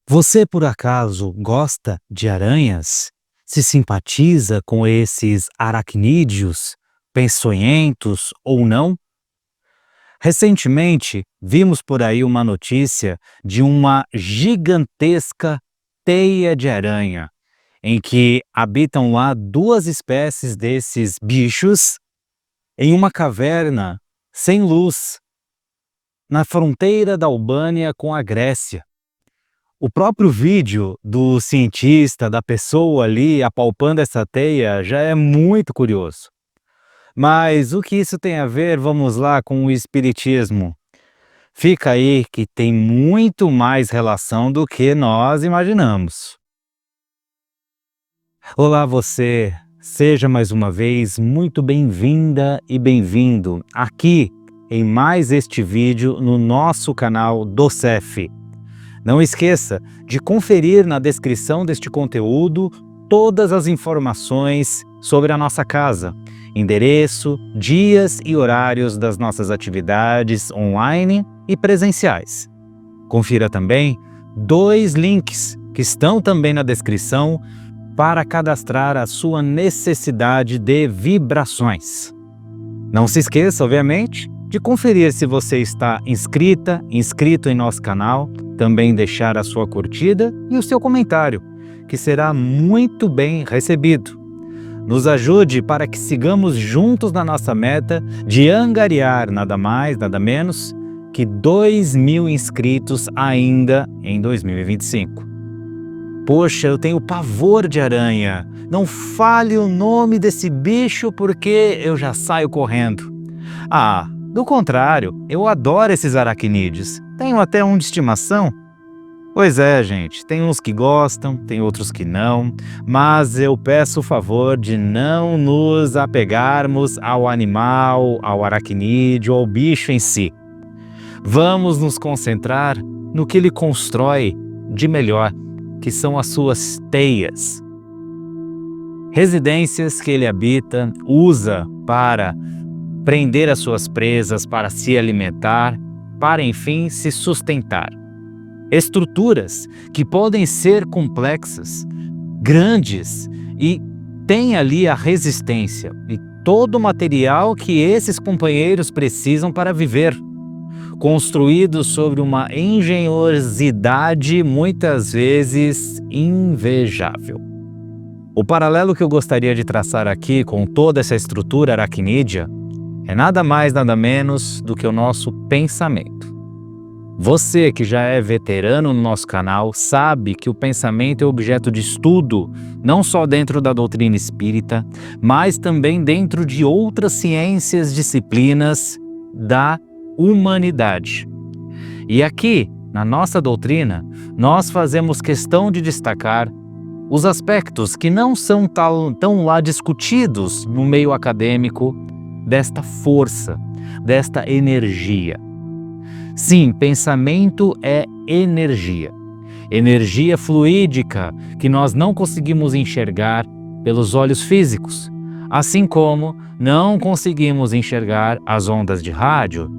Você por acaso gosta de aranhas? Se simpatiza com esses aracnídeos, peçonhentos ou não? Recentemente, vimos por aí uma notícia de uma gigantesca teia de aranha, em que habitam lá duas espécies desses bichos em uma caverna sem luz, na fronteira da Albânia com a Grécia. O próprio vídeo do cientista, da pessoa ali apalpando essa teia já é muito curioso. Mas o que isso tem a ver, vamos lá, com o espiritismo? Fica aí que tem muito mais relação do que nós imaginamos. Olá você, seja mais uma vez muito bem-vinda e bem-vindo aqui em mais este vídeo no nosso canal do CEF. Não esqueça de conferir na descrição deste conteúdo todas as informações sobre a nossa casa, endereço, dias e horários das nossas atividades online e presenciais. Confira também dois links que estão também na descrição para cadastrar a sua necessidade de vibrações. Não se esqueça, obviamente, de conferir se você está inscrito em nosso canal, também deixar a sua curtida e o seu comentário, que será muito bem recebido. Nos ajude para que sigamos juntos na nossa meta de angariar nada mais, nada menos que 2.000 inscritos ainda em 2025. Poxa, eu tenho pavor de aranha. Não fale o nome desse bicho porque eu já saio correndo. Do contrário, eu adoro esses aracnídeos. Tenho até um de estimação. Pois é, gente, tem uns que gostam, tem outros que não, mas eu peço o favor de não nos apegarmos ao animal, ao aracnídeo, ao bicho em si. Vamos nos concentrar no que ele constrói de melhor, que são as suas teias. Residências que ele habita, usa para prender as suas presas, para se alimentar, para enfim se sustentar. Estruturas que podem ser complexas, grandes e têm ali a resistência e todo o material que esses companheiros precisam para viver, construídos sobre uma engenhosidade muitas vezes invejável. O paralelo que eu gostaria de traçar aqui com toda essa estrutura aracnídea é nada mais nada menos do que o nosso pensamento. Você que já é veterano no nosso canal sabe que o pensamento é objeto de estudo não só dentro da doutrina espírita, mas também dentro de outras ciências, disciplinas da humanidade. E aqui, na nossa doutrina, nós fazemos questão de destacar os aspectos que não são tão lá discutidos no meio acadêmico desta força, desta energia. Sim, pensamento é energia. Energia fluídica que nós não conseguimos enxergar pelos olhos físicos, assim como não conseguimos enxergar as ondas de rádio,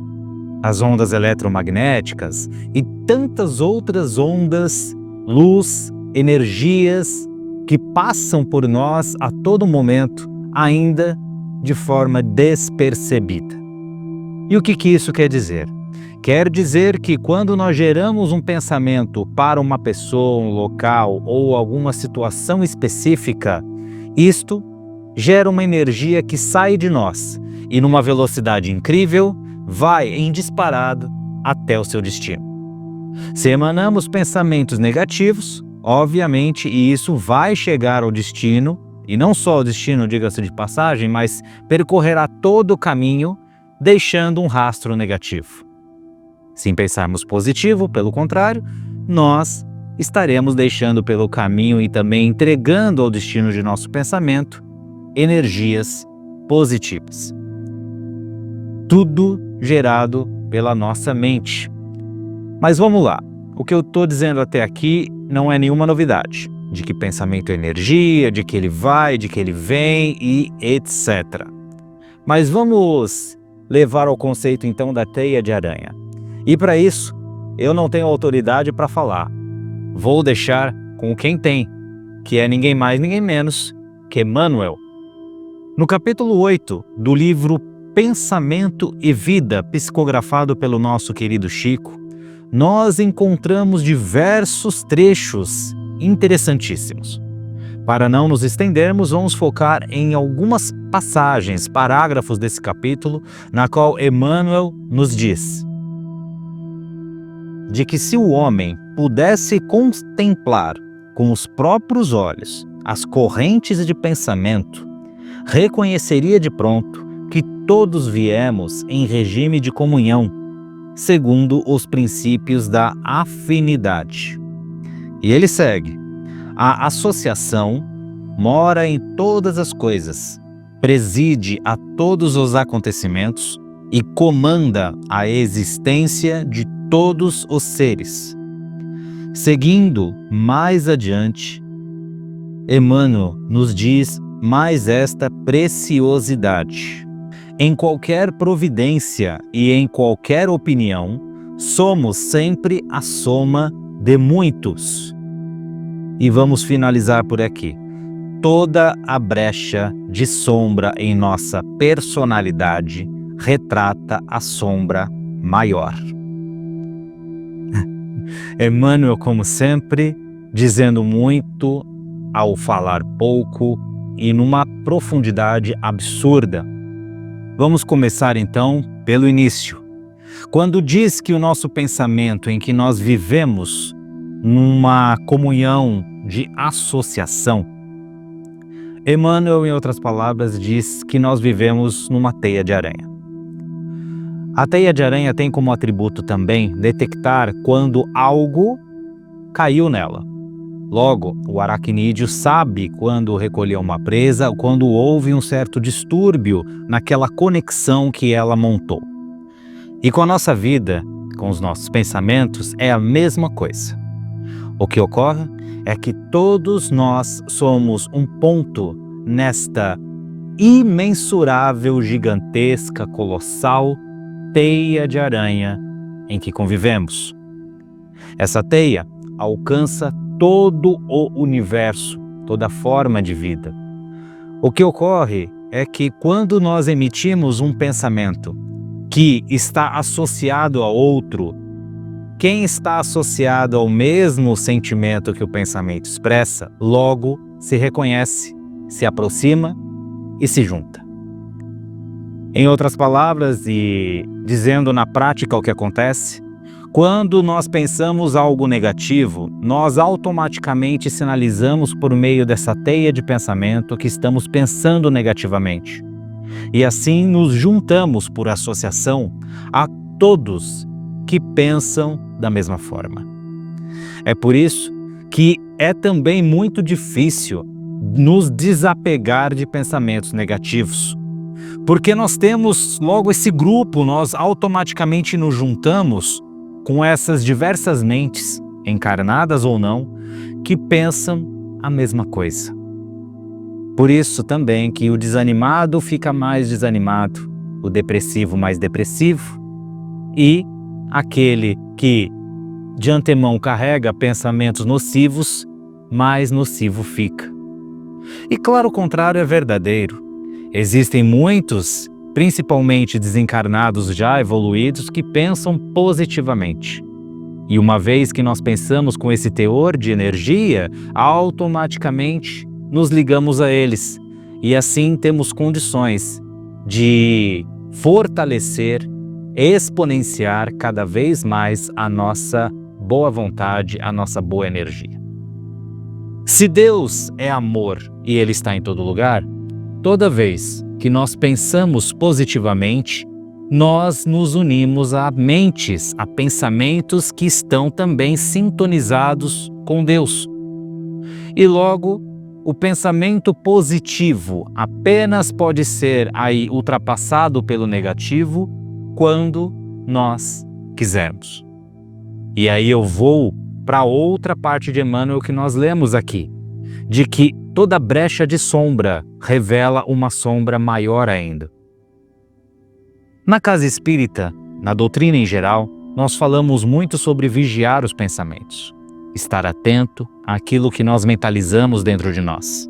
as ondas eletromagnéticas e tantas outras ondas, luz, energias que passam por nós a todo momento, ainda de forma despercebida. E o que isso quer dizer? Quer dizer que quando nós geramos um pensamento para uma pessoa, um local ou alguma situação específica, isto gera uma energia que sai de nós e numa velocidade incrível vai em disparado até o seu destino. Se emanamos pensamentos negativos, obviamente, e isso vai chegar ao destino, e não só ao destino, diga-se de passagem, mas percorrerá todo o caminho, deixando um rastro negativo. Se pensarmos positivo, pelo contrário, nós estaremos deixando pelo caminho e também entregando ao destino de nosso pensamento energias positivas. Tudo gerado pela nossa mente. Mas vamos lá, o que eu estou dizendo até aqui não é nenhuma novidade, de que pensamento é energia, de que ele vai, de que ele vem e etc. Mas vamos levar ao conceito então da teia de aranha. E para isso, eu não tenho autoridade para falar. vou deixar com quem tem, que é ninguém mais, ninguém menos que Emmanuel. No capítulo 8 do livro Pensamento e Vida, psicografado pelo nosso querido Chico, nós encontramos diversos trechos interessantíssimos. Para não nos estendermos, vamos focar em algumas passagens, parágrafos desse capítulo, na qual Emmanuel nos diz de que se o homem pudesse contemplar com os próprios olhos as correntes de pensamento, reconheceria de pronto que todos viemos em regime de comunhão, segundo os princípios da afinidade. E ele segue: a associação mora em todas as coisas, preside a todos os acontecimentos e comanda a existência de todos os seres. Seguindo mais adiante, Emmanuel nos diz mais esta preciosidade: em qualquer providência e em qualquer opinião, somos sempre a soma de muitos. E vamos finalizar por aqui. Toda a brecha de sombra em nossa personalidade retrata a sombra maior. Emmanuel, como sempre, dizendo muito ao falar pouco e numa profundidade absurda. Vamos começar então pelo início. Quando diz que o nosso pensamento, em que nós vivemos numa comunhão de associação, Emmanuel, em outras palavras, diz que nós vivemos numa teia de aranha. A teia de aranha tem como atributo também detectar quando algo caiu nela. Logo, o aracnídeo sabe quando recolher uma presa, quando houve um certo distúrbio naquela conexão que ela montou. E com a nossa vida, com os nossos pensamentos, é a mesma coisa. O que ocorre é que todos nós somos um ponto nesta imensurável, gigantesca, colossal teia de aranha em que convivemos. Essa teia alcança todo o universo, toda forma de vida. O que ocorre é que quando nós emitimos um pensamento que está associado a outro, quem está associado ao mesmo sentimento que o pensamento expressa, logo se reconhece, se aproxima e se junta. Em outras palavras, e dizendo na prática o que acontece, quando nós pensamos algo negativo, nós automaticamente sinalizamos por meio dessa teia de pensamento que estamos pensando negativamente. E assim nos juntamos por associação a todos que pensam da mesma forma. É por isso que é também muito difícil nos desapegar de pensamentos negativos. Porque nós temos logo esse grupo, nós automaticamente nos juntamos com essas diversas mentes, encarnadas ou não, que pensam a mesma coisa. Por isso também que o desanimado fica mais desanimado, o depressivo mais depressivo, e aquele que de antemão carrega pensamentos nocivos, mais nocivo fica. E claro, o contrário é verdadeiro. Existem muitos, principalmente desencarnados já evoluídos, que pensam positivamente. E uma vez que nós pensamos com esse teor de energia, automaticamente nos ligamos a eles. E assim temos condições de fortalecer, exponenciar cada vez mais a nossa boa vontade, a nossa boa energia. Se Deus é amor e Ele está em todo lugar, toda vez que nós pensamos positivamente, nós nos unimos a mentes, a pensamentos que estão também sintonizados com Deus. E logo, o pensamento positivo apenas pode ser aí ultrapassado pelo negativo quando nós quisermos. E aí eu vou para outra parte de Emmanuel que nós lemos aqui, de que toda brecha de sombra revela uma sombra maior ainda. Na casa espírita, na doutrina em geral, nós falamos muito sobre vigiar os pensamentos. estar atento àquilo que nós mentalizamos dentro de nós.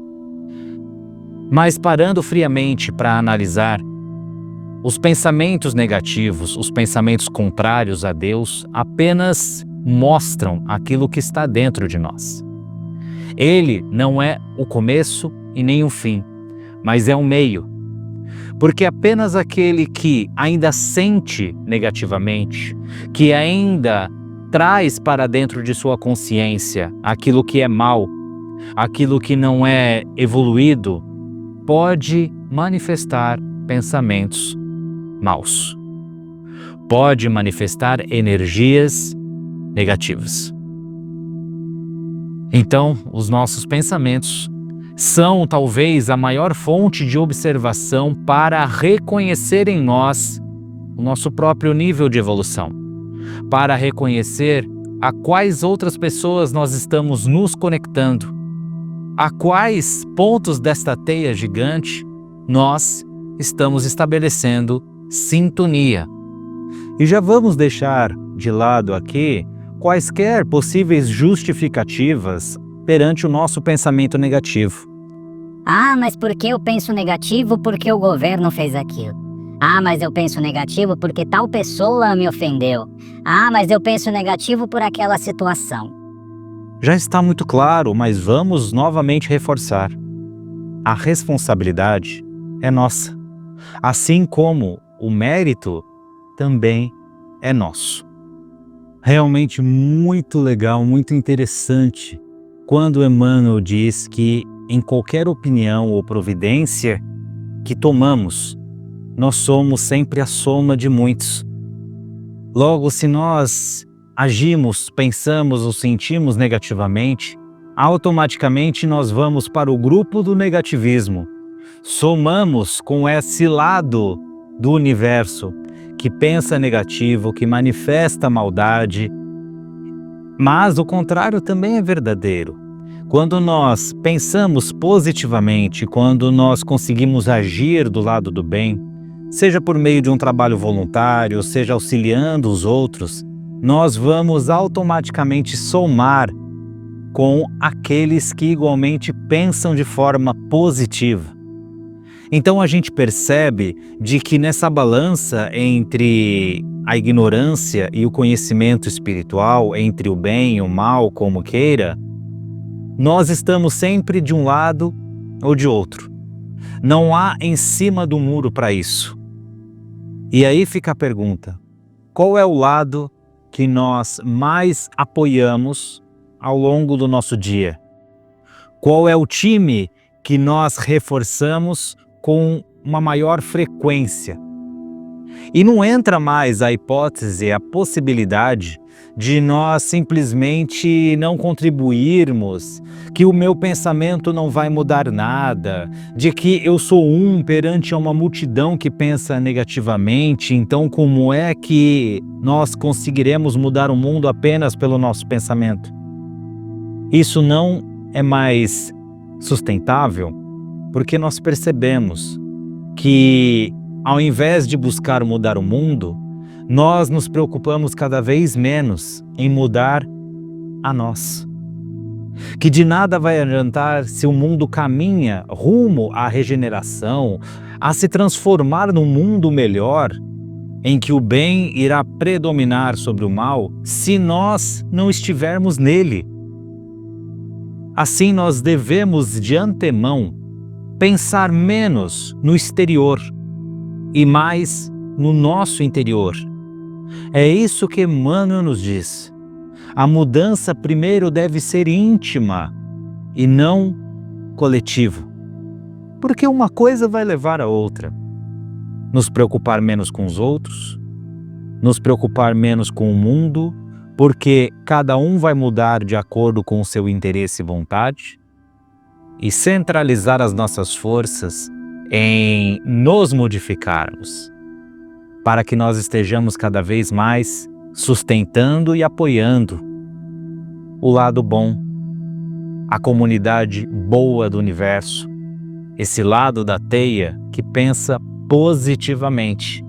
Mas parando friamente para analisar, os pensamentos negativos, os pensamentos contrários a Deus, apenas mostram aquilo que está dentro de nós. Ele não é o começo e nem o fim, mas é um meio. Porque apenas aquele que ainda sente negativamente, que ainda traz para dentro de sua consciência aquilo que é mal, aquilo que não é evoluído, pode manifestar pensamentos maus. Pode manifestar energias negativas. Então, os nossos pensamentos são talvez a maior fonte de observação para reconhecer em nós o nosso próprio nível de evolução, para reconhecer a quais outras pessoas nós estamos nos conectando, a quais pontos desta teia gigante nós estamos estabelecendo sintonia. E já vamos deixar de lado aqui quaisquer possíveis justificativas perante o nosso pensamento negativo. Ah, mas por que eu penso negativo porque o governo fez aquilo? Ah, mas eu penso negativo porque tal pessoa me ofendeu. Ah, mas eu penso negativo por aquela situação. Já está muito claro, mas vamos novamente reforçar. A responsabilidade é nossa, assim como o mérito também é nosso. Realmente muito legal, muito interessante quando Emmanuel diz que em qualquer opinião ou providência que tomamos, nós somos sempre a soma de muitos. Logo, se nós agimos, pensamos ou sentimos negativamente, automaticamente nós vamos para o grupo do negativismo. Somamos com esse lado do universo que pensa negativo, que manifesta maldade. Mas o contrário também é verdadeiro. Quando nós pensamos positivamente, quando nós conseguimos agir do lado do bem, seja por meio de um trabalho voluntário, seja auxiliando os outros, nós vamos automaticamente somar com aqueles que igualmente pensam de forma positiva. Então a gente percebe de que nessa balança entre a ignorância e o conhecimento espiritual, entre o bem e o mal, como queira, nós estamos sempre de um lado ou de outro. Não há em cima do muro para isso. E aí fica a pergunta: qual é o lado que nós mais apoiamos ao longo do nosso dia? Qual é o time que nós reforçamos com uma maior frequência? E não entra mais a hipótese, a possibilidade de nós simplesmente não contribuirmos, que o meu pensamento não vai mudar nada, de que eu sou um perante uma multidão que pensa negativamente, então como é que nós conseguiremos mudar o mundo apenas pelo nosso pensamento? Isso não é mais sustentável, porque nós percebemos que, ao invés de buscar mudar o mundo, nós nos preocupamos cada vez menos em mudar a nós. Que de nada vai adiantar se o mundo caminha rumo à regeneração, a se transformar num mundo melhor, em que o bem irá predominar sobre o mal, se nós não estivermos nele. Assim, nós devemos, de antemão, pensar menos no exterior e mais no nosso interior. É isso que Emmanuel nos diz. A mudança primeiro deve ser íntima e não coletiva. Porque uma coisa vai levar a outra. Nos preocupar menos com os outros, nos preocupar menos com o mundo, porque cada um vai mudar de acordo com o seu interesse e vontade, e centralizar as nossas forças em nos modificarmos, para que nós estejamos cada vez mais sustentando e apoiando o lado bom, a comunidade boa do universo, esse lado da teia que pensa positivamente.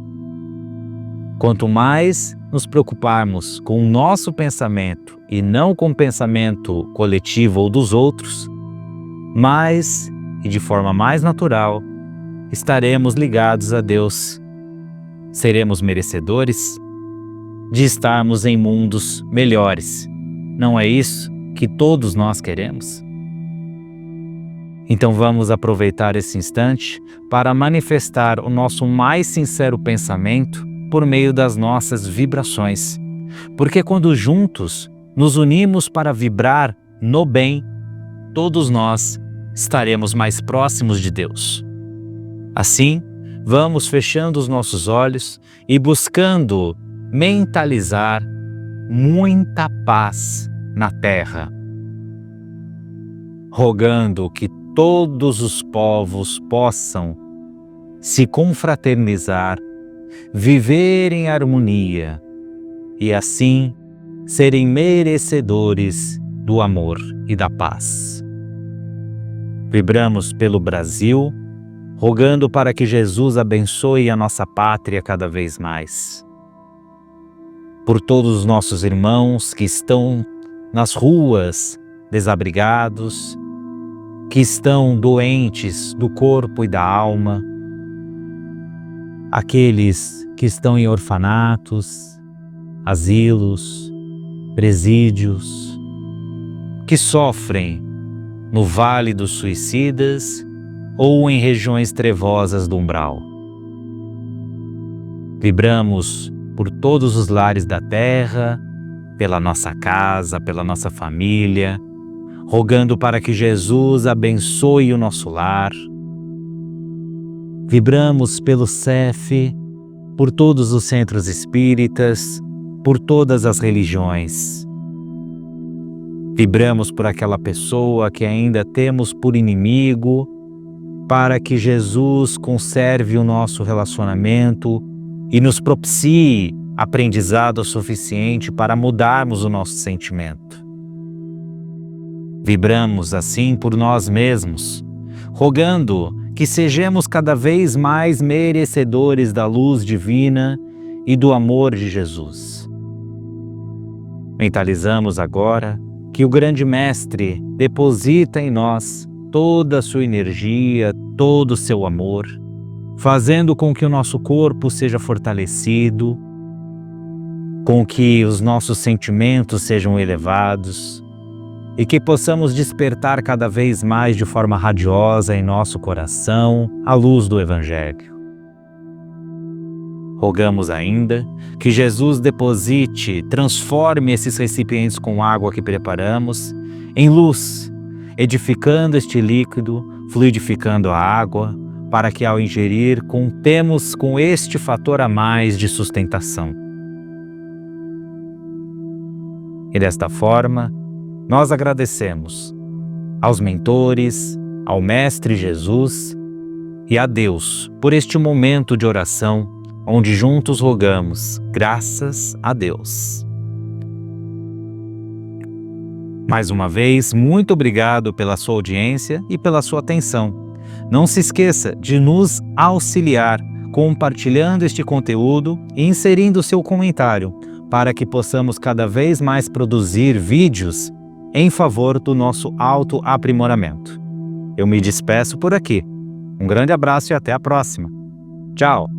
Quanto mais nos preocuparmos com o nosso pensamento e não com o pensamento coletivo ou dos outros, mas, e de forma mais natural, estaremos ligados a Deus. Seremos merecedores de estarmos em mundos melhores. Não é isso que todos nós queremos? Então vamos aproveitar esse instante para manifestar o nosso mais sincero pensamento por meio das nossas vibrações. Porque quando juntos nos unimos para vibrar no bem, todos nós estaremos mais próximos de Deus. Assim, vamos fechando os nossos olhos e buscando mentalizar muita paz na Terra, rogando que todos os povos possam se confraternizar, viver em harmonia e assim serem merecedores do amor e da paz. Vibramos pelo Brasil, rogando para que Jesus abençoe a nossa pátria cada vez mais. Por todos os nossos irmãos que estão nas ruas, desabrigados, que estão doentes do corpo e da alma, aqueles que estão em orfanatos, asilos, presídios, que sofrem no Vale dos Suicidas ou em regiões trevosas do umbral. Vibramos por todos os lares da terra, pela nossa casa, pela nossa família, rogando para que Jesus abençoe o nosso lar. Vibramos pelo CEF, por todos os centros espíritas, por todas as religiões. Vibramos por aquela pessoa que ainda temos por inimigo, para que Jesus conserve o nosso relacionamento e nos propicie aprendizado suficiente para mudarmos o nosso sentimento. Vibramos assim por nós mesmos, rogando que sejamos cada vez mais merecedores da luz divina e do amor de Jesus. Mentalizamos agora que o grande Mestre deposita em nós toda a sua energia, todo o seu amor, fazendo com que o nosso corpo seja fortalecido, com que os nossos sentimentos sejam elevados e que possamos despertar cada vez mais de forma radiosa em nosso coração a luz do Evangelho. Rogamos ainda que Jesus deposite, transforme esses recipientes com água que preparamos em luz, edificando este líquido, fluidificando a água, para que ao ingerir contemos com este fator a mais de sustentação. E desta forma, nós agradecemos aos mentores, ao Mestre Jesus e a Deus por este momento de oração, onde juntos rogamos, graças a Deus. Mais uma vez, muito obrigado pela sua audiência e pela sua atenção. Não se esqueça de nos auxiliar compartilhando este conteúdo e inserindo seu comentário, para que possamos cada vez mais produzir vídeos em favor do nosso autoaprimoramento. Eu me despeço por aqui. Um grande abraço e até a próxima. Tchau!